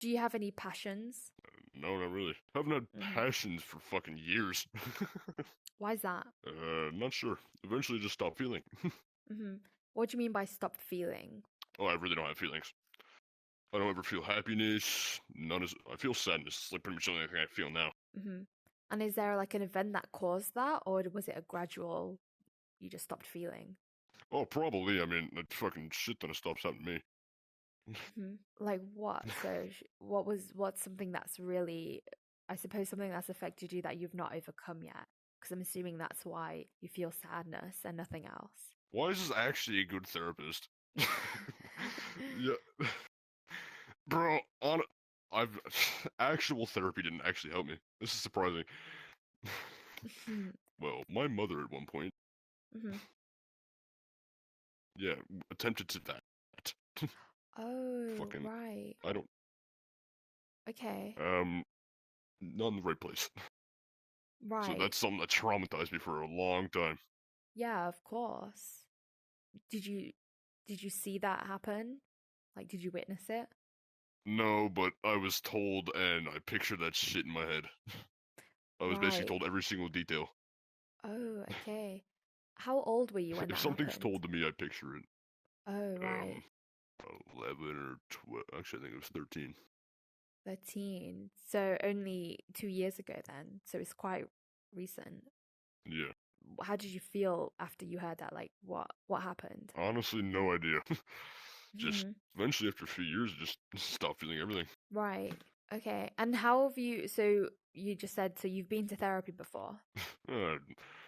Do you have any passions? No, not really. Haven't had Mm-hmm. passions for fucking years. Why is that? Not sure. Eventually just stop feeling. Mm-hmm. What do you mean by stopped feeling? Oh, I really don't have feelings. I don't ever feel happiness. I feel sadness. It's like pretty much the only thing I feel now. Mm-hmm. And is there like an event that caused that, or was it a gradual, you just stopped feeling? Oh, probably. I mean, that fucking shit ton of stuff's happened to me. Mm-hmm. Like what? So what's something that's really, I suppose something that's affected you that you've not overcome yet? Because I'm assuming that's why you feel sadness and nothing else. Why is this actually a good therapist? Yeah, bro. I've actual therapy didn't actually help me. This is surprising. Mm-hmm. Well, my mother at one point, Mm-hmm. yeah, attempted to that. Oh, Fucking, right. I don't, Okay. um, not in the right place. So Right. that's something that traumatized me for a long time. Yeah, of course. Did you did you see that happen? Like, did you witness it? No, but I was told, and I pictured that shit in my head. I was basically Right. told every single detail. Oh, okay. How old were you when If that something's happened? told to me, I picture it. Oh, right. Um, 11 or 12. Actually, I think it was 13. 13. So only 2 years ago then. So it's quite recent. Yeah. How did you feel after you heard that? Like, what happened? Honestly, no idea. Just Hmm. eventually, after a few years, just stopped feeling everything. Right. Okay. And how have you, so you just said, so you've been to therapy before? Well,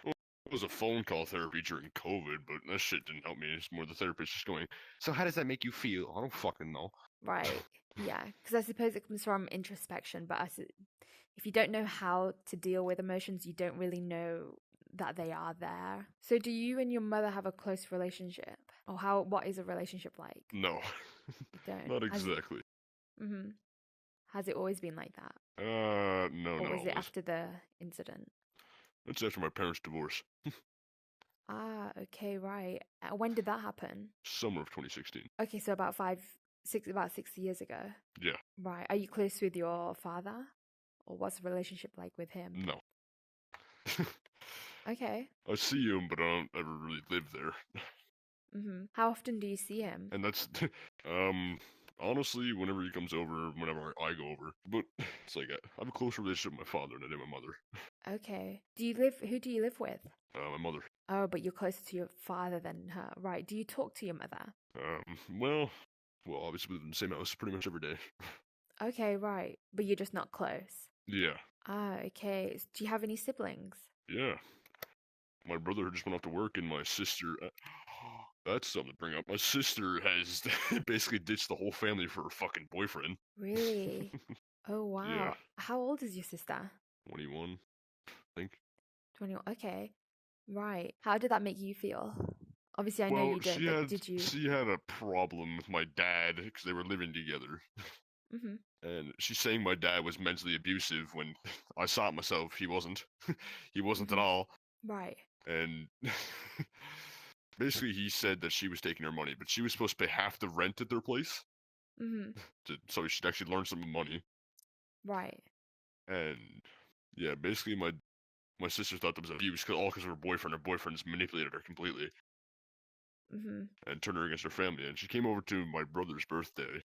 it was a phone call therapy during COVID, but that shit didn't help me. It's more the therapist just going, "So how does that make you feel?" I don't fucking know. Right. Yeah. Because I suppose it comes from introspection, but if you don't know how to deal with emotions, you don't really know that they are there. So do you and your mother have a close relationship? Or what is a relationship like? No, You don't. not exactly. Mm-hmm. Has it always been like that? No, Or not was it always. after the incident? That's after my parents' divorce, Ah, okay, right. When did that happen? summer of 2016. Okay, so about 6 years ago. Yeah, Right. Are you close with your father? Or what's the relationship like with him? no. Okay. I see him, but I don't ever really live there. Mm-hmm. How often do you see him? And that's, um, honestly, whenever he comes over, whenever I go over. But it's like I have a closer relationship with my father than I do my mother. Okay. Who do you live with? My mother. Oh, but you're closer to your father than her. Right. Do you talk to your mother? Well, obviously we live in the same house pretty much every day. Okay, right. But you're just not close. Yeah, Ah, okay. Do you have any siblings? yeah. My brother just went off to work, and my sister. That's something to bring up. My sister has basically ditched the whole family for her fucking boyfriend. Really? Oh, Yeah, wow. How old is your sister? 21, I think. 21. Okay. Right. How did that make you feel? Obviously, I know Well, you don't, but did you? she had a problem with my dad because they were living together, Mm-hmm. and she's saying my dad was mentally abusive when I saw it myself. He wasn't. He wasn't at Mm-hmm. all. Right. And basically, he said that she was taking her money, but she was supposed to pay half the rent at their place, Mm-hmm. so she could actually learn some money. Right. And yeah, basically, my sister thought that was abuse, all because of her boyfriend. Her boyfriend's manipulated her completely Mm-hmm. and turned her against her family. And she came over to my brother's birthday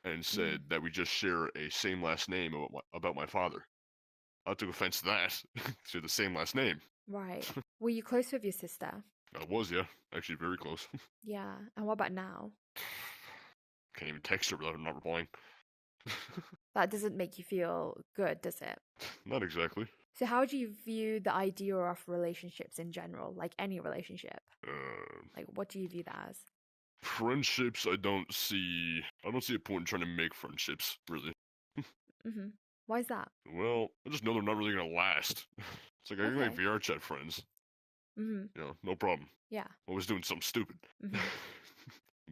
and Mm-hmm. said that we just share a same last name about my father. I took offense to that. So the same last name. Right. Were you close with your sister? I was, yeah, actually very close. Yeah. And what about now? Can't even text her without her not replying. That doesn't make you feel good, does it? Not exactly. So, how do you view the idea of relationships in general, like any relationship? Uh, Like, what do you view that as? Friendships, I don't see. I don't see a point in trying to make friendships, really. Mm-hmm. Why is that? Well, I just know they're not really gonna last. It's like I can make Okay. VR chat friends. Mm-hmm. No problem. Yeah. Always doing something stupid. Mm-hmm.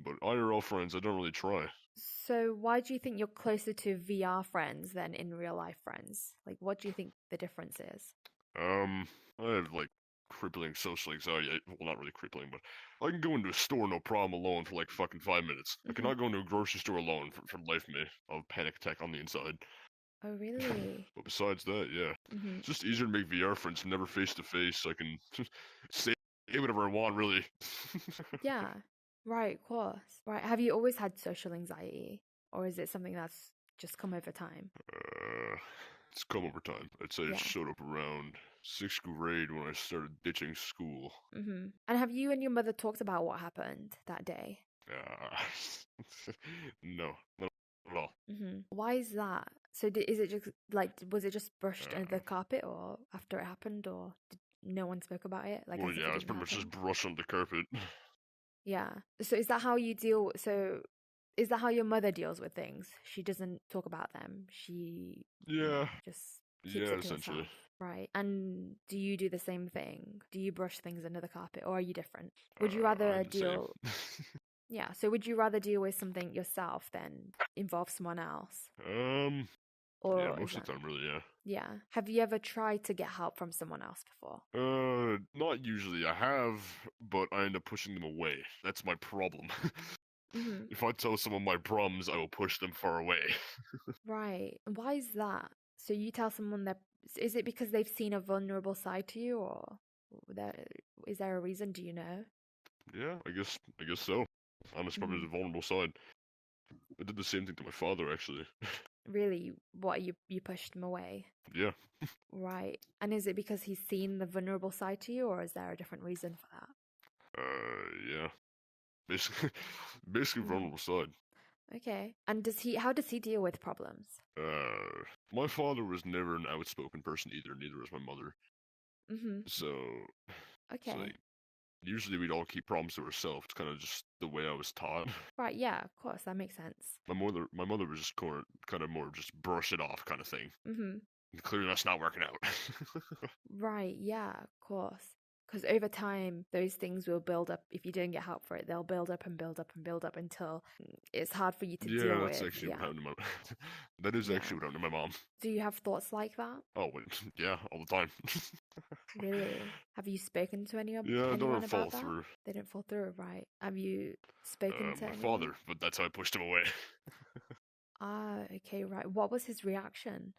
But IRL friends, I don't really try. So, why do you think you're closer to VR friends than in real life friends? Like, what do you think the difference is? Um, I have like crippling social anxiety. Well, not really crippling, but I can go into a store no problem alone for like fucking 5 minutes. I Mm-hmm. cannot go into a grocery store alone for the life of me. I'll have a panic attack on the inside. Oh, really? But besides that, yeah, Mm-hmm. it's just easier to make VR friends, never face to face. I can say whatever I want, really. Yeah. Right, of course. Right. Have you always had social anxiety, or is it something that's just come over time? uh, it's come over time. I'd say it Yeah. showed up around sixth grade when I started ditching school. Mm-hmm. And have you and your mother talked about what happened that day? No, not at all. Mm-hmm. Why is that? So is it just like was it just brushed under the Uh, carpet, or after it happened, or did no one spoke about it, like well, as if it yeah, it's didn't pretty much just happen? brush on the carpet. Yeah. So is that how you deal? So is that how your mother deals with things? She doesn't talk about them. She Yeah, just keeps yeah, it to essentially. herself. Right. And do you do the same thing? Do you brush things under the carpet, or are you different? Would you rather I'm the same. deal? Yeah. So would you rather deal with something yourself than involve someone else? um, yeah, Or is most of that? the time, really, yeah. Yeah. Have you ever tried to get help from someone else before? Not usually. I have, but I end up pushing them away. That's my problem. Mm-hmm. If I tell someone my problems, I will push them far away. Right. Why is that? So you tell someone that is it because they've seen a vulnerable side to you, or there is there a reason? Do you know? Yeah, I guess so. Honest, probably Mm-hmm. the vulnerable side. I did the same thing to my father, actually. Really, what you pushed him away? Yeah. Right. And is it because he's seen the vulnerable side to you, or is there a different reason for that? Yeah. Basically, basically Mm-hmm. vulnerable side. Okay. And how does he deal with problems? My father was never an outspoken person either. Neither was my mother. Mm-hmm. So, so Okay. like, usually we'd all keep problems to ourselves. It's kind of just the way I was taught. Right, yeah, of course, that makes sense. My mother was just kind of more just brush it off kind of thing. Mm-hmm. And clearly, that's not working out. Right, yeah, of course. Because over time, those things will build up. If you don't get help for it, they'll build up and build up and build up until it's hard for you to Yeah, deal that's with. actually what Yeah, happened to my. That is yeah. actually what happened to my mom. Do you have thoughts like that? Oh, wait, yeah, all the time. Really? Have you spoken to Yeah, I don't ever anyone follow about that? through. They don't fall through, right? Have you spoken to My anyone? father, but that's how I pushed him away. Ah, okay, right. What was his reaction?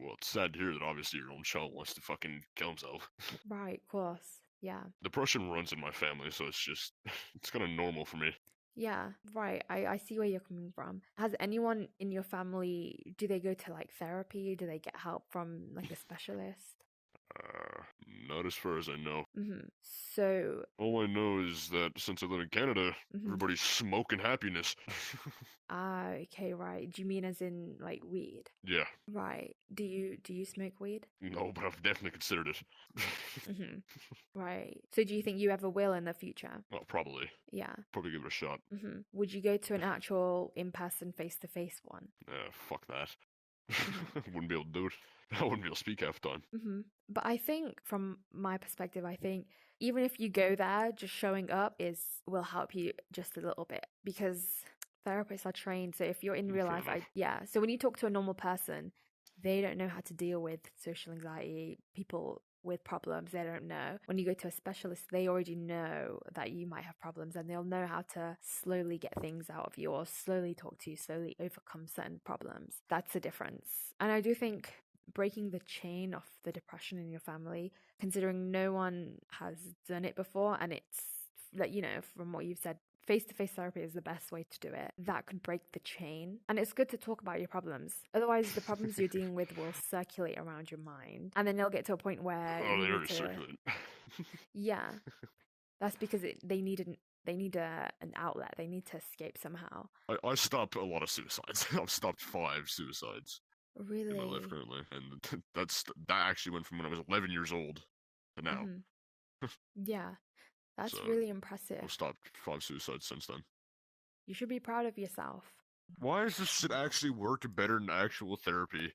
Well, it's sad to hear that obviously your own child wants to fucking kill himself. Right, of course. Yeah. Depression runs in my family, so it's just, it's kind of normal for me. Yeah, right. I see where you're coming from. Has anyone in your family, do they go to like therapy? Do they get help from like a specialist? Uh, Not as far as I know. Mm-hmm. So, All I know is that since I live in Canada, mm-hmm. everybody's smoking happiness. Ah, okay, right. Do you mean as in like weed? Yeah, Right. Do you smoke weed? no, but I've definitely considered it. Mm-hmm. Right. So do you think you ever will in the future? Well, probably. Yeah. Probably give it a shot. Mm-hmm. Would you go to an actual in-person, face-to-face one? Fuck that. Mm-hmm. Wouldn't be able to do it. I wouldn't be able to speak half the time. Mm-hmm. But I think, from my perspective, I think even if you go there, just showing up is will help you just a little bit because therapists are trained. So if you're in real Fair life, enough. yeah. So when you talk to a normal person, they don't know how to deal with social anxiety, people with problems, they don't know. When you go to a specialist, they already know that you might have problems and they'll know how to slowly get things out of you or slowly talk to you, slowly overcome certain problems. That's the difference. And I do think breaking the chain of the depression in your family, considering no one has done it before, and it's like, from what you've said, face to face therapy is the best way to do it. That could break the chain. And it's good to talk about your problems. Otherwise, the problems you're dealing with will circulate around your mind. And then they'll get to a point where Oh, you they need already to, circulated. yeah, that's because they need an outlet. They need to escape somehow. I stopped a lot of suicides. I've stopped 5 suicides in my life Really? currently, and that actually went from when I was 11 years old to now. Hmm. Yeah, So that's really impressive. I've stopped 5 suicides since then. You should be proud of yourself. Why does this shit actually work better than actual therapy?